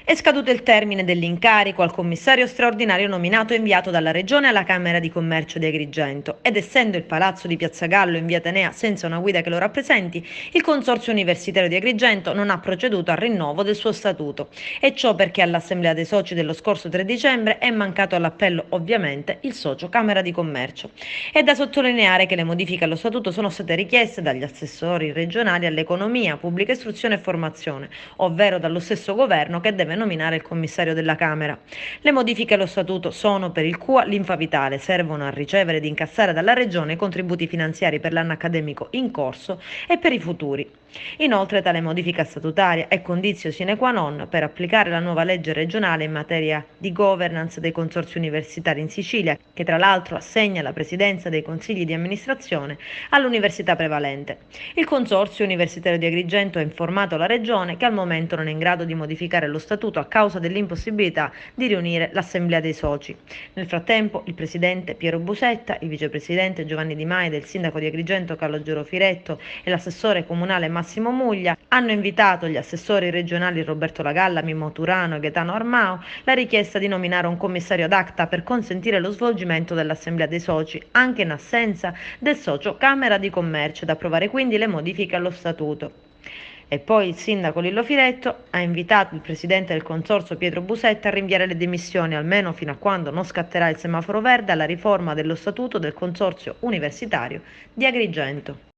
È scaduto il termine dell'incarico al commissario straordinario nominato e inviato dalla Regione alla Camera di Commercio di Agrigento ed essendo il palazzo di Piazza Gallo in via Atenea senza una guida che lo rappresenti, il Consorzio Universitario di Agrigento non ha proceduto al rinnovo del suo statuto. E ciò perché all'Assemblea dei Soci dello scorso 3 dicembre è mancato all'appello ovviamente il socio Camera di Commercio. È da sottolineare che le modifiche allo statuto sono state richieste dagli assessori regionali all'economia, pubblica istruzione e formazione, ovvero dallo stesso governo che deve nominare il commissario della Camera. Le modifiche allo statuto sono per il CUA linfa vitale, servono a ricevere ed incassare dalla Regione i contributi finanziari per l'anno accademico in corso e per i futuri. Inoltre tale modifica statutaria è condizio sine qua non per applicare la nuova legge regionale in materia di governance dei consorzi universitari in Sicilia, che tra l'altro assegna la presidenza dei consigli di amministrazione all'università prevalente. Il Consorzio Universitario di Agrigento ha informato la Regione che al momento non è in grado di modificare lo statuto a causa dell'impossibilità di riunire l'Assemblea dei Soci. Nel frattempo il presidente Piero Busetta, il vicepresidente Giovanni Di Maida, il sindaco di Agrigento Calogero Firetto e l'assessore comunale Massimo Muglia hanno invitato gli assessori regionali Roberto Lagalla, Mimmo Turano e Gaetano Armao la richiesta di nominare un commissario ad acta per consentire lo svolgimento dell'Assemblea dei Soci anche in assenza del socio Camera di Commercio ed approvare quindi le modifiche allo statuto. E poi il sindaco Lillo Firetto ha invitato il presidente del consorzio Pietro Busetta a rinviare le dimissioni almeno fino a quando non scatterà il semaforo verde alla riforma dello statuto del consorzio universitario di Agrigento.